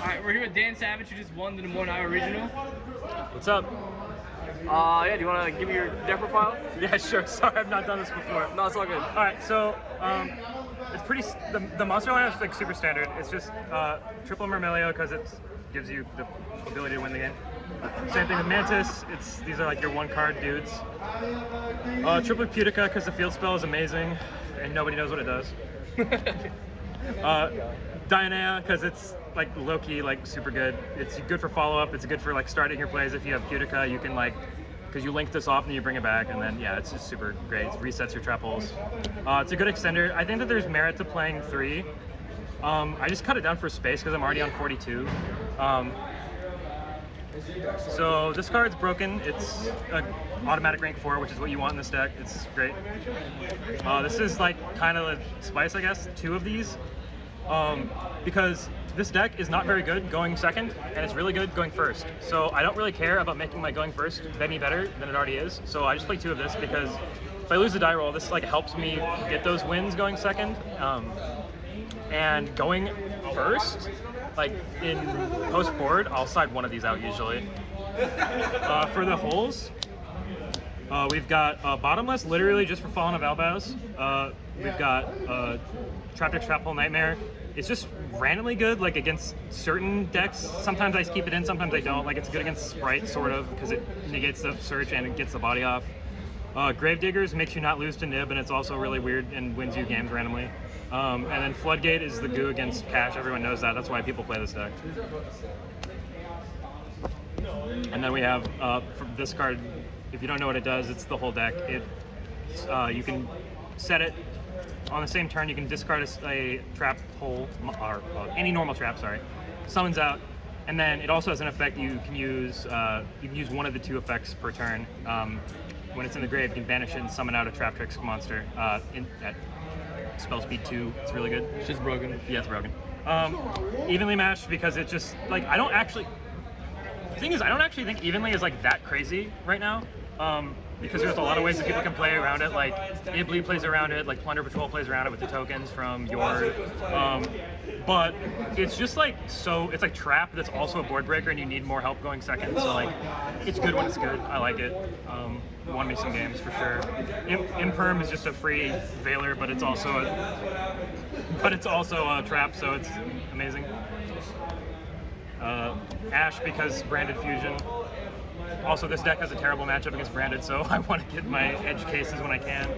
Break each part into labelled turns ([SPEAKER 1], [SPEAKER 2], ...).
[SPEAKER 1] Alright, we're here with Dan Savage, who just won the Des Moines, Iowa Regional.
[SPEAKER 2] What's up?
[SPEAKER 1] Yeah, do you want to give me your deck profile?
[SPEAKER 2] Yeah, sure. Sorry, I've not done this before.
[SPEAKER 1] No, it's all good.
[SPEAKER 2] All right, so it's pretty. The monster lineup is like super standard. It's just triple Myrmilio because it gives you the ability to win the game. Same thing with Mantis. These are like your one card dudes. Triple Pudica because the field spell is amazing and nobody knows what it does. Dionea because it's like low-key, like super good. It's good for follow-up. It's good for like starting your plays. If you have Pudica, you can like, because you link this off and you bring it back, and then yeah, it's just super great. It resets your trap holes. It's a good extender. I think that there's merit to playing 3. I just cut it down for space because I'm already on 42. So this card's broken. It's an automatic rank 4, which is what you want in this deck. It's great. This is like kind of a spice, I guess, 2 of these. Because this deck is not very good going second, and it's really good going first. So I don't really care about making my going first any better than it already is. So I just play 2 of this because if I lose the die roll, this like helps me get those wins going second. And going first, like in post board, I'll side one of these out usually. For the holes, we've got bottomless, literally just for Fallen of Albaus. We've got Traptrix Trap Hole Nightmare. It's just randomly good, like against certain decks. Sometimes I keep it in, sometimes I don't. Like it's good against Sprite, sort of, because it negates the search and it gets the body off. Gravediggers makes you not lose to Nib, and it's also really weird and wins you games randomly. And then Floodgate is the goo against Cash. Everyone knows that. That's why people play this deck. And then we have for this card. If you don't know what it does, it's the whole deck. You can set it on the same turn. You can discard a trap hole or any normal trap. Sorry, summons out, and then it also has an effect. You can use one of the 2 effects per turn. When it's in the grave, you can banish it and summon out a Traptrix monster at spell speed 2. It's really good.
[SPEAKER 1] It's just broken.
[SPEAKER 2] Yeah, it's broken. Evenly matched because it just like the thing is I don't actually think evenly is like that crazy right now. Because there's a lot of ways that people can play around it, like Ibli plays around it, like Plunder Patrol plays around it with the tokens from your, but it's just like, so it's like Trap that's also a board breaker and you need more help going second, so like, it's good when it's good, I like it. Won me some games for sure. Imperm is just a free Veiler, but it's also a Trap, so it's amazing. Ash because Branded Fusion. Also, this deck has a terrible matchup against Branded, so I want to get my edge cases when I can.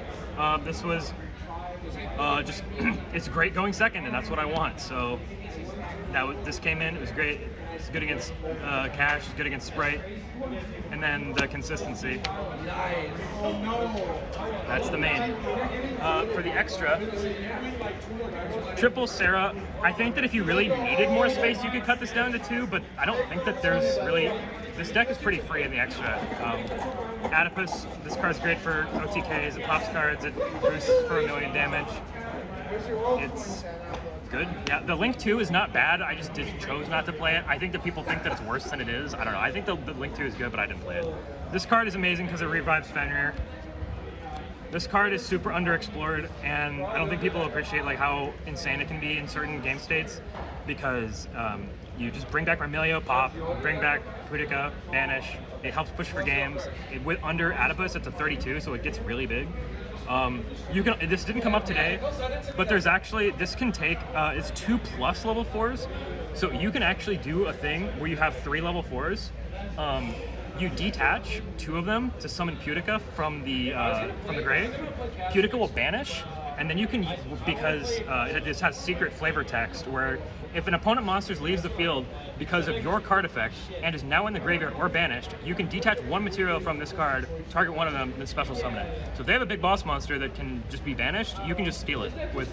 [SPEAKER 2] This was just, it's great going second, and that's what I want. So this came in, it was great. It's good against Cash, it's good against Sprite, and then the consistency. That's the main. For the extra, triple Sarah. I think that if you really needed more space, you could cut this down to 2, but I don't think that there's really. This deck is pretty free in the extra. Adipus, this card's great for OTKs, it pops cards, it boosts for 1,000,000 damage. It's good. Yeah, the Link 2 is not bad, I just chose not to play it. I think that people think that it's worse than it is. I don't know, I think the Link 2 is good, but I didn't play it. This card is amazing because it revives Fenrir. This card is super underexplored, and I don't think people appreciate like how insane it can be in certain game states, because you just bring back Myrmilio, pop, bring back Pudica, banish. It helps push for games. Under Adipus, it's a 32, so it gets really big. This didn't come up today, but there's actually, this can take, it's 2+ level 4s, so you can actually do a thing where you have 3 level 4s. You detach 2 of them to summon Pudica from the grave. Pudica will banish, and then you can, because it just has secret flavor text where if an opponent monster leaves the field because of your card effect and is now in the graveyard or banished, you can detach 1 material from this card, target one of them, and then special summon it. So if they have a big boss monster that can just be banished, you can just steal it with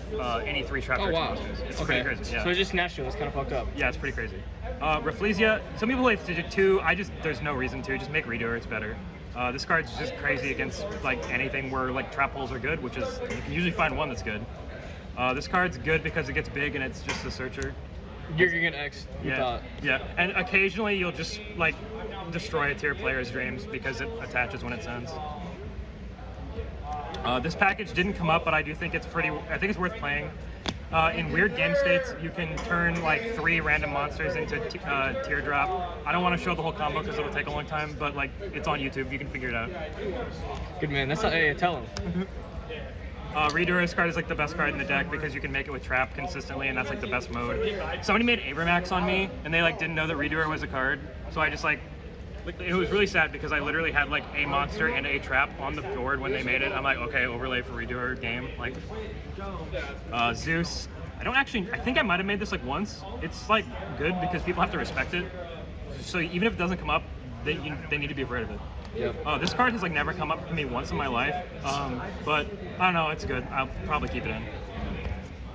[SPEAKER 2] any 3 Traptrix monsters. It's pretty crazy. Yeah.
[SPEAKER 1] So it's just natural. It's kind of fucked up.
[SPEAKER 2] Yeah, it's pretty crazy. Rafflesia, some people like to do 2. There's no reason to. Just make Redoer, it's better. This card's just crazy against like anything where like trap holes are good, which is, you can usually find one that's good. This card's good because it gets big and it's just a searcher.
[SPEAKER 1] You're gonna X.
[SPEAKER 2] Yeah, and occasionally you'll just like destroy a tier player's dreams because it attaches when it sends. This package didn't come up, but I do think it's I think it's worth playing. In weird game states, you can turn like 3 random monsters into teardrop. I don't want to show the whole combo because it'll take a long time, but like it's on YouTube. You can figure it out.
[SPEAKER 1] Good man. That's not. Hey, tell him.
[SPEAKER 2] Redoer's card is like the best card in the deck because you can make it with Trap consistently, and that's like the best mode. Somebody made Abramax on me, and they like didn't know that Redoer was a card, so I just like it was really sad because I literally had like a monster and a trap on the board when they made it. I'm like, okay, overlay for Redoer game. Like Zeus. I think I might have made this like once. It's like good because people have to respect it. So even if it doesn't come up, they need to be afraid of it.
[SPEAKER 1] Yep.
[SPEAKER 2] This card has like never come up to me once in my life, but I don't know, it's good. I'll probably keep it in.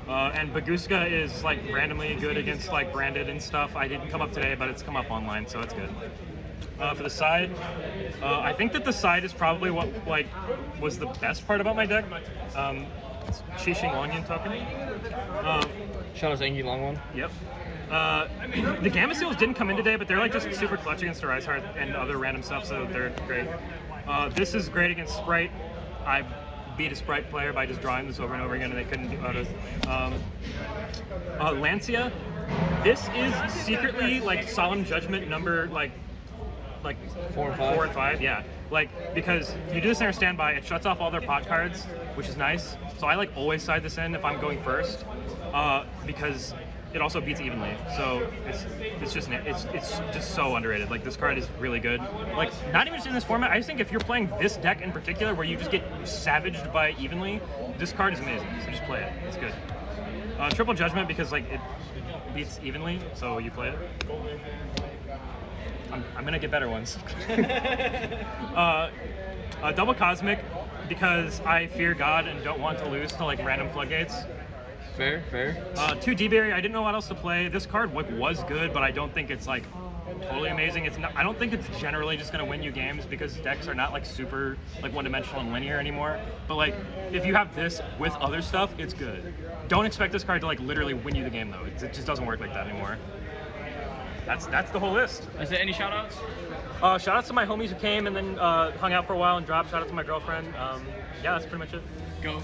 [SPEAKER 2] And Baguska is like randomly good against like branded and stuff. I didn't come up today, but it's come up online, so it's good. For the side, I think that the side is probably what like was the best part about my deck. It's Shishing Onion token.
[SPEAKER 1] Shout out to Engie Long One.
[SPEAKER 2] Yep. The Gamma Seals didn't come in today, but they're like just super clutch against the Rise Heart and other random stuff, so they're great. This is great against Sprite. I beat a Sprite player by just drawing this over and over again, and they couldn't do it. Lancia. This is secretly like Solemn Judgment number like
[SPEAKER 1] 4 and 5.
[SPEAKER 2] 4 and 5, yeah. Like because you do this in our standby, it shuts off all their pot cards, which is nice. So I like always side this in if I'm going first, because it also beats evenly. So it's just so underrated. Like this card is really good. Like not even just in this format. I just think if you're playing this deck in particular where you just get savaged by evenly, this card is amazing. So just play it. It's good. Triple Judgment because like it beats evenly, so you play it. I'm gonna get better ones. Double Cosmic because I fear God and don't want to lose to like random floodgates.
[SPEAKER 1] Fair.
[SPEAKER 2] 2 D-Berry, I didn't know what else to play. This card was good, but I don't think it's like totally amazing. I don't think it's generally just gonna win you games because decks are not like super like one-dimensional and linear anymore. But like if you have this with other stuff, it's good. Don't expect this card to like literally win you the game though. It just doesn't work like that anymore. That's the whole list.
[SPEAKER 1] Is there any shout outs?
[SPEAKER 2] Shout outs to my homies who came and then hung out for a while and dropped. Shout out to my girlfriend. Yeah, that's pretty much it.
[SPEAKER 1] Go.